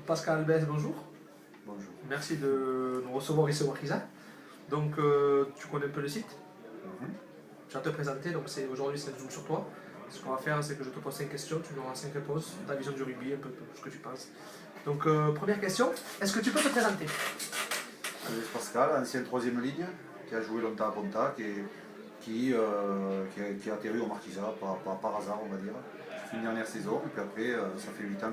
Pascal Albès, bonjour. Bonjour. Merci de nous recevoir ici au Marquisat. Donc, tu connais un peu le site. Tu vas te présenter, donc aujourd'hui c'est un zoom sur toi. Ce qu'on va faire, c'est que je te pose 5 questions, tu me donneras 5 réponses, ta vision du rugby, un peu ce que tu penses. Donc, première question, est-ce que tu peux te présenter? Albès Pascal, ancien troisième ligne, qui a joué longtemps à Pontac et qui a atterri au Marquisat par hasard, on va dire. J'ai fait une dernière saison, et puis après, ça fait 8 ans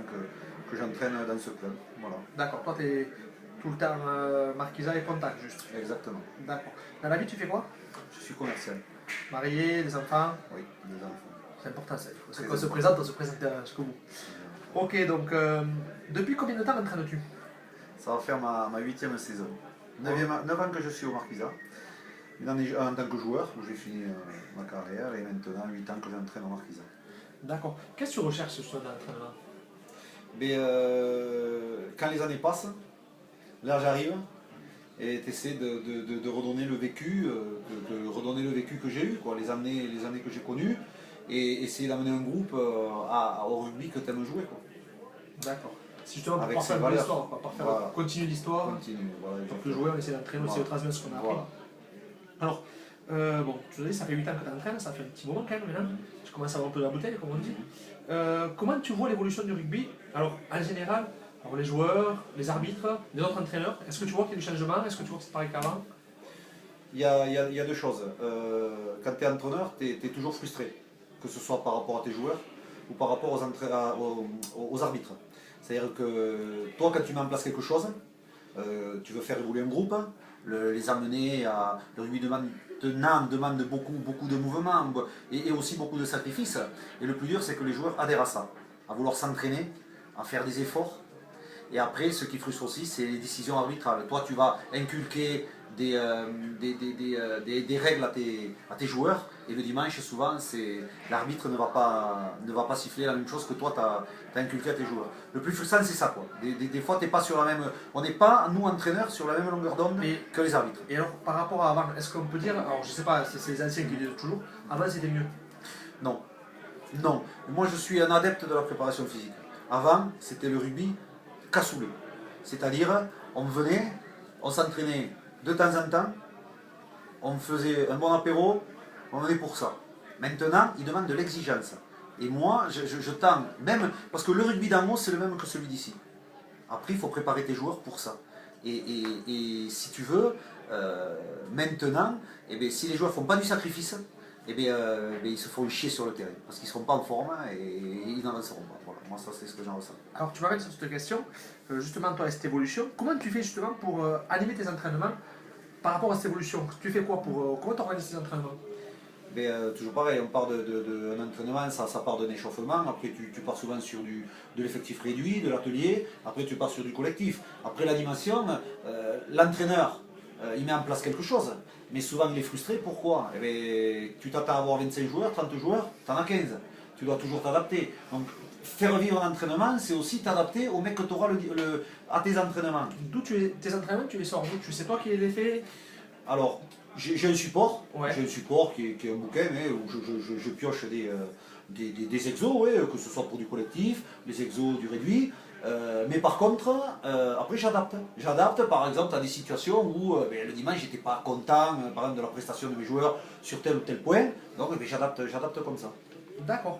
que j'entraîne dans ce club. Voilà. D'accord, toi tu es tout le temps Marquisat et Pontac, juste. Exactement. D'accord. Dans la vie, tu fais quoi? Je suis commercial. Marié, des enfants? Oui, des enfants. C'est important ça. C'est qu'on se présente, on se présente jusqu'au bout. Ok, donc depuis combien de temps entraînes-tu? Ça va faire ma 8e saison. 9 ans que je suis au Marquisat. En tant que joueur, où j'ai fini ma carrière, et maintenant 8 ans que j'entraîne au Marquisat. D'accord. Qu'est-ce que tu recherches sur l'entraînement? Mais quand les années passent, l'âge arrive, et tu essaies de redonner le vécu, que j'ai eu, quoi, les années que j'ai connues, et essayer d'amener un groupe au rugby que tu aimes jouer. D'accord. Si justement pour Avec parfaire ses valeurs. l'histoire, parfaire Voilà. continuer l'histoire, Voilà, en tant que joueur, on essaie d'entraîner aussi, de transmettre ce qu'on a appris. Voilà. Alors, bon, je te dis, ça fait 8 ans que tu entraînes, ça fait un petit moment quand même maintenant. Tu commences à avoir un peu la bouteille, comme on dit. Comment tu vois l'évolution du rugby? Alors, en général, alors les joueurs, les arbitres, les autres entraîneurs, est-ce que tu vois qu'il y a du changement? Est-ce que tu vois que c'est pareil qu'avant? Il y a deux choses. Quand tu es entraîneur, tu es toujours frustré, que ce soit par rapport à tes joueurs ou par rapport aux arbitres. C'est-à-dire que toi, quand tu mets en place quelque chose, tu veux faire évoluer un groupe, les amener à... Le rugby demande beaucoup de mouvements et aussi beaucoup de sacrifices. Et le plus dur, c'est que les joueurs adhèrent à ça, à vouloir s'entraîner, à faire des efforts. Et après, ce qui frustre aussi, c'est les décisions arbitrales. Toi, tu vas inculquer des règles à tes joueurs, et le dimanche, souvent, l'arbitre ne va pas siffler la même chose que toi, tu as inculqué à tes joueurs. Le plus frustrant, c'est ça, quoi. Des fois, t'es pas sur la même... On n'est pas, nous, entraîneurs, sur la même longueur d'onde que les arbitres. Et alors, par rapport à avant, est-ce qu'on peut dire, alors je sais pas, c'est les anciens qui le disent toujours, avant c'était mieux? Non. Non. Moi, je suis un adepte de la préparation physique. Avant, c'était le rugby cassoulet. C'est-à-dire, on venait, on s'entraînait de temps en temps, on faisait un bon apéro, on venait pour ça. Maintenant, il demande de l'exigence. Et moi, je tends, même, parce que le rugby d'en haut, c'est le même que celui d'ici. Après, il faut préparer tes joueurs pour ça. Et si tu veux, maintenant, eh bien, si les joueurs ne font pas du sacrifice, eh bien, ils se font chier sur le terrain. Parce qu'ils ne seront pas en forme et ils n'avanceront pas. Voilà, moi, ça, c'est ce que j'en ressens. Alors, tu m'arrêtes sur cette question, justement, toi, cette évolution, comment tu fais justement pour animer tes entraînements par rapport à cette évolution? Tu fais quoi pour... comment tu organises tes entraînements? Toujours pareil, on part d'un entraînement, ça part d'un échauffement, après tu pars souvent sur de l'effectif réduit, de l'atelier, après tu pars sur du collectif. Après l'animation, l'entraîneur, il met en place quelque chose, mais souvent il est frustré, pourquoi? Tu t'attends à avoir 25 joueurs, 30 joueurs, tu en as 15. Tu dois toujours t'adapter. Donc faire vivre un entraînement, c'est aussi t'adapter au mec que tu auras à tes entraînements. D'où tes entraînements, tu les sors d'où? C'est toi qui les fais? Alors, j'ai un support, Ouais. j'ai un support qui est un bouquin où je pioche des exos, ouais, que ce soit pour du collectif, les exos du réduit. Mais par contre, après j'adapte. J'adapte par exemple à des situations où le dimanche j'étais pas content par exemple de la prestation de mes joueurs sur tel ou tel point. Donc j'adapte comme ça. D'accord.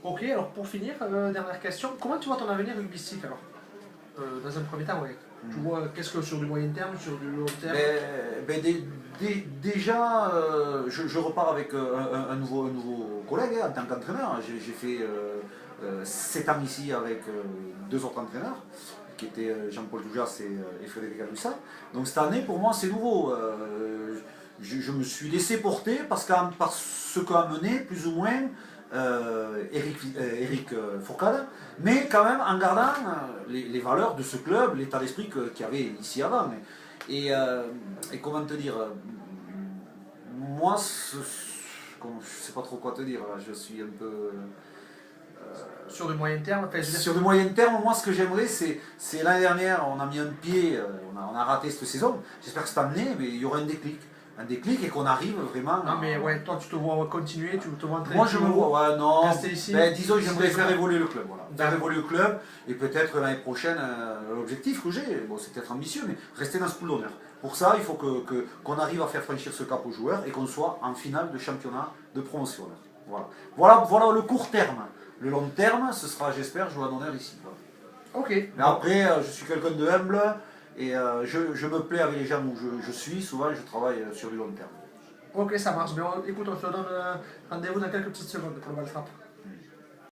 Ok, alors pour finir, dernière question, comment tu vois ton avenir rugbystique alors? Dans un premier temps, ouais. Tu vois, qu'est-ce que sur du moyen terme, sur du long terme? Déjà, je repars avec un nouveau collègue en tant qu'entraîneur. J'ai fait 7 ans ici avec 2 autres entraîneurs, qui étaient Jean-Paul Doujas et Frédéric Alussa. Donc cette année, pour moi, c'est nouveau. Je me suis laissé porter par ce qu'a mené, plus ou moins, Eric Fourcade, mais quand même en gardant les valeurs de ce club, l'état d'esprit qu'il y avait ici avant. Et comment te dire, moi, je ne sais pas trop quoi te dire, là, je suis un peu... Sur du moyen terme, enfin, sur du moyen terme, moi ce que j'aimerais, c'est l'année dernière, on a mis un pied, on a raté cette saison, j'espère que cette année, mais il y aura un un déclic et qu'on arrive vraiment. Non, mais ouais, toi, tu te vois continuer, tu te vois entraîner. Moi, je me vois, ouais, non. Rester ici. Ben, disons que j'aimerais C'est faire quoi? évoluer le club. Voilà. Faire évoluer le club et peut-être l'année prochaine, l'objectif que j'ai, bon, c'est peut-être ambitieux, mais rester dans ce pool d'honneur. Pour ça, il faut qu'on arrive à faire franchir ce cap aux joueurs et qu'on soit en finale de championnat de promotion. Voilà le court terme. Le long terme, ce sera, j'espère, jouer à l'honneur ici. Voilà. Ok. Mais après, je suis quelqu'un de humble et je me plais avec les gens où je suis. Souvent, je travaille sur du long terme. Ok, ça marche. Mais écoute, on se donne rendez-vous dans quelques petites secondes pour le bal frappe.